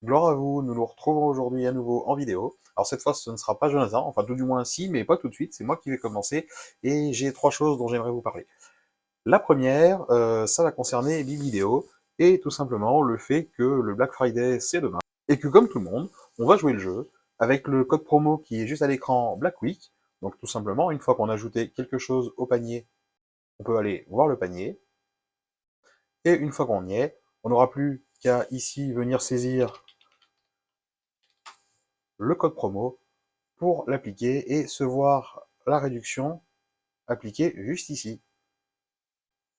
Gloire à vous, nous nous retrouvons aujourd'hui à nouveau en vidéo. Alors cette fois, ce ne sera pas Jonathan, enfin tout du moins si, mais pas tout de suite, c'est moi qui vais commencer, et j'ai trois choses dont j'aimerais vous parler. La première, ça va concerner les vidéos, et tout simplement le fait que le Black Friday c'est demain, et que comme tout le monde, on va jouer le jeu avec le code promo qui est juste à l'écran Black Week. Donc tout simplement, une fois qu'on a ajouté quelque chose au panier, on peut aller voir le panier, et une fois qu'on y est, on n'aura plus qu'à ici venir saisir le code promo pour l'appliquer et se voir la réduction appliquée juste ici.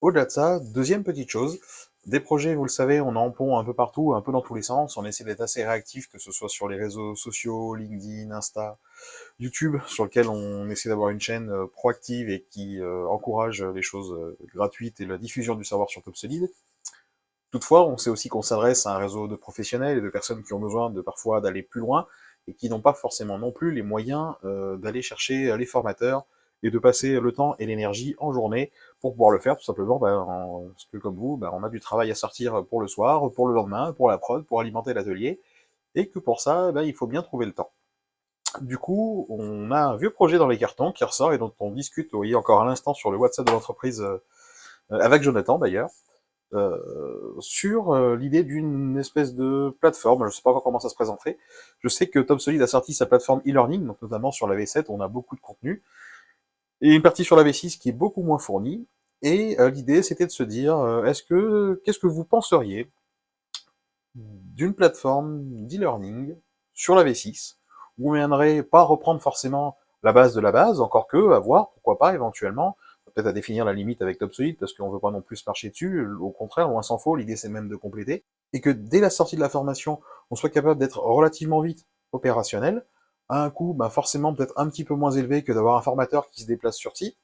Au-delà de ça, deuxième petite chose, des projets, vous le savez, on en pond un peu partout, un peu dans tous les sens, on essaie d'être assez réactif, que ce soit sur les réseaux sociaux, LinkedIn, Insta, YouTube, sur lequel on essaie d'avoir une chaîne proactive et qui encourage les choses gratuites et la diffusion du savoir sur TopSolid. Toutefois, on sait aussi qu'on s'adresse à un réseau de professionnels et de personnes qui ont besoin de parfois d'aller plus loin et qui n'ont pas forcément non plus les moyens d'aller chercher les formateurs et de passer le temps et l'énergie en journée pour pouvoir le faire, tout simplement parce que comme vous, on a du travail à sortir pour le soir, pour le lendemain, pour la prod, pour alimenter l'atelier, et que pour ça, il faut bien trouver le temps. Du coup, on a un vieux projet dans les cartons qui ressort et dont on discute, vous voyez, encore à l'instant sur le WhatsApp de l'entreprise, avec Jonathan d'ailleurs, sur l'idée d'une espèce de plateforme. Je ne sais pas encore comment ça se présenterait. Je sais que TopSolid a sorti sa plateforme e-learning, donc notamment sur la V7, on a beaucoup de contenu, et une partie sur la V6 qui est beaucoup moins fournie. Et l'idée, c'était de se dire, qu'est-ce que vous penseriez d'une plateforme d'e-learning sur la V6, où on viendrait pas reprendre forcément la base de la base, encore que, à voir, pourquoi pas, éventuellement, peut-être à définir la limite avec TopSolid, parce qu'on veut pas non plus se marcher dessus, au contraire, loin s'en faut, l'idée c'est même de compléter, et que dès la sortie de la formation, on soit capable d'être relativement vite opérationnel, à un coût forcément peut-être un petit peu moins élevé que d'avoir un formateur qui se déplace sur site.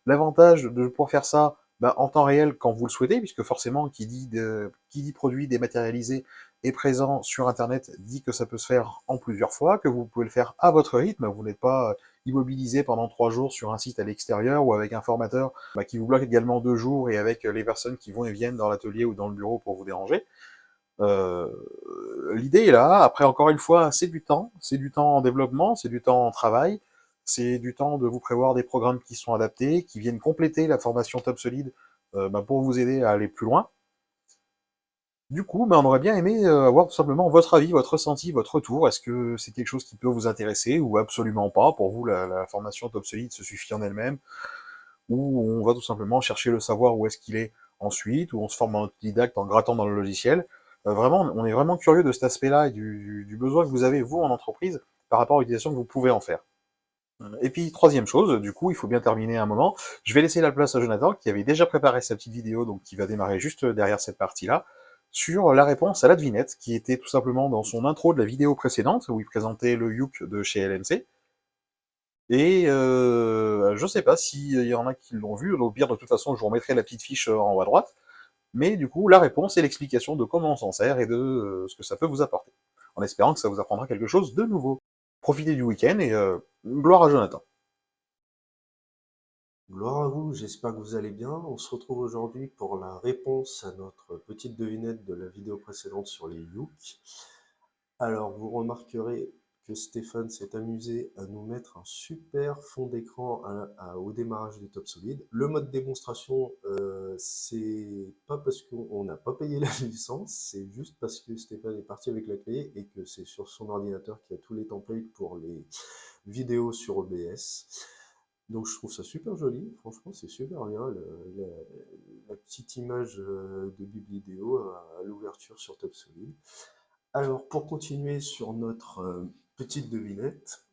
L'avantage de pouvoir faire ça en temps réel quand vous le souhaitez, puisque forcément, qui dit produit dématérialisé et présent sur Internet dit que ça peut se faire en plusieurs fois, que vous pouvez le faire à votre rythme, vous n'êtes pas immobilisé pendant 3 jours sur un site à l'extérieur ou avec un formateur qui vous bloque également 2 jours et avec les personnes qui vont et viennent dans l'atelier ou dans le bureau pour vous déranger. Euh, L'idée est là. Après, encore une fois, c'est du temps en développement, c'est du temps en travail, c'est du temps de vous prévoir des programmes qui sont adaptés, qui viennent compléter la formation TopSolid pour vous aider à aller plus loin. Du coup, on aurait bien aimé avoir tout simplement votre avis, votre ressenti, votre retour. Est-ce que c'est quelque chose qui peut vous intéresser ou absolument pas? Pour vous, la formation TopSolid se suffit en elle-même, ou on va tout simplement chercher le savoir où est-ce qu'il est ensuite, ou on se forme en autodidacte en grattant dans le logiciel. Vraiment, on est vraiment curieux de cet aspect-là et du besoin que vous avez, vous, en entreprise, par rapport à l'utilisation que vous pouvez en faire. Et puis, troisième chose, du coup, il faut bien terminer un moment. Je vais laisser la place à Jonathan, qui avait déjà préparé sa petite vidéo, donc qui va démarrer juste derrière cette partie-là, sur la réponse à la devinette, qui était tout simplement dans son intro de la vidéo précédente, où il présentait le Youk de chez LMC. Et je sais pas s'il y en a qui l'ont vu, au pire, de toute façon, je vous remettrai la petite fiche en haut à droite. Mais du coup, la réponse et l'explication de comment on s'en sert et de ce que ça peut vous apporter. En espérant que ça vous apprendra quelque chose de nouveau. Profitez du week-end et gloire à Jonathan. Gloire à vous, j'espère que vous allez bien. On se retrouve aujourd'hui pour la réponse à notre petite devinette de la vidéo précédente sur les Youk. Alors, vous remarquerez que Stéphane s'est amusé à nous mettre un super fond d'écran au démarrage du Top Solid. Le mode démonstration, c'est pas parce qu'on n'a pas payé la licence, c'est juste parce que Stéphane est parti avec la clé et que c'est sur son ordinateur qu'il y a tous les templates pour les vidéos sur OBS. Donc je trouve ça super joli, franchement c'est super bien, la petite image de Biblidéo à l'ouverture sur TopSolid. Alors pour continuer sur notre petite devinette,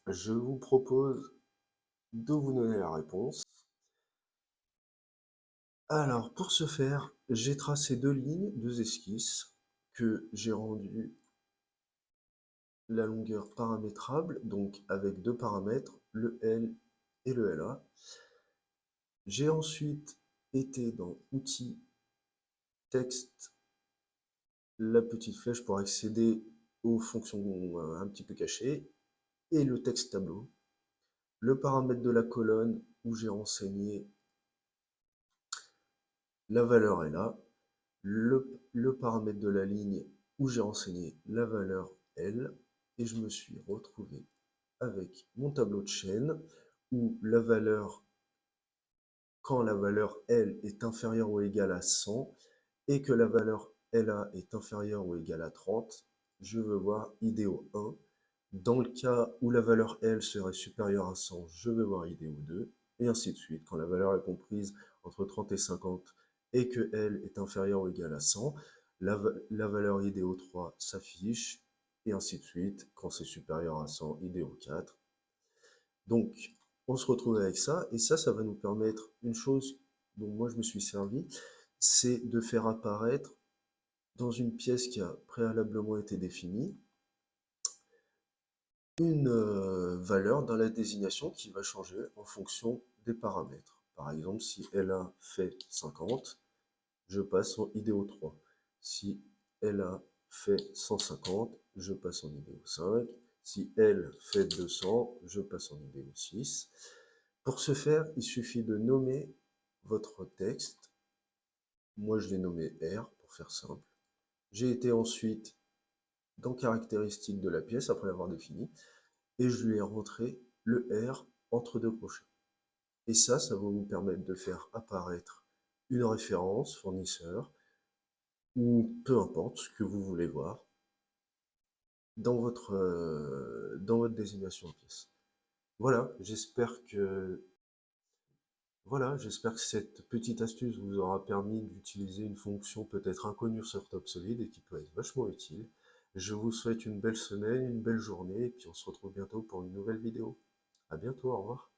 je vous propose de vous donner la réponse. Alors pour ce faire, j'ai tracé deux lignes, deux esquisses, que j'ai rendues la longueur paramétrable, donc avec deux paramètres, le L et le LA. J'ai ensuite été dans Outils, Texte, la petite flèche pour accéder aux fonctions un petit peu cachées, et le texte tableau. Le paramètre de la colonne où j'ai renseigné la valeur est là. Le paramètre de la ligne où j'ai renseigné la valeur L et je me suis retrouvé avec mon tableau de chaîne où la valeur, quand la valeur L est inférieure ou égale à 100 et que la valeur LA est inférieure ou égale à 30, je veux voir IDEO 1. Dans le cas où la valeur L serait supérieure à 100, je veux voir IDEO 2, et ainsi de suite. Quand la valeur est comprise entre 30 et 50 et que L est inférieure ou égale à 100, la valeur IDEO 3 s'affiche, et ainsi de suite. Quand c'est supérieur à 100, IDEO 4. Donc, on se retrouve avec ça, et ça va nous permettre une chose dont moi je me suis servi, c'est de faire apparaître dans une pièce qui a préalablement été définie, une valeur dans la désignation qui va changer en fonction des paramètres. Par exemple, si LA fait 50, je passe en IDEO 3. Si LA fait 150, je passe en IDEO 5. Si L fait 200, je passe en IDEO 6. Pour ce faire, il suffit de nommer votre texte. Moi, je l'ai nommé R pour faire simple. J'ai été ensuite dans caractéristiques de la pièce après l'avoir défini et je lui ai rentré le R entre deux crochets. Et ça va vous permettre de faire apparaître une référence fournisseur ou peu importe ce que vous voulez voir dans votre désignation de pièce. Voilà, j'espère que cette petite astuce vous aura permis d'utiliser une fonction peut-être inconnue sur TopSolid et qui peut être vachement utile. Je vous souhaite une belle semaine, une belle journée, et puis on se retrouve bientôt pour une nouvelle vidéo. À bientôt, au revoir.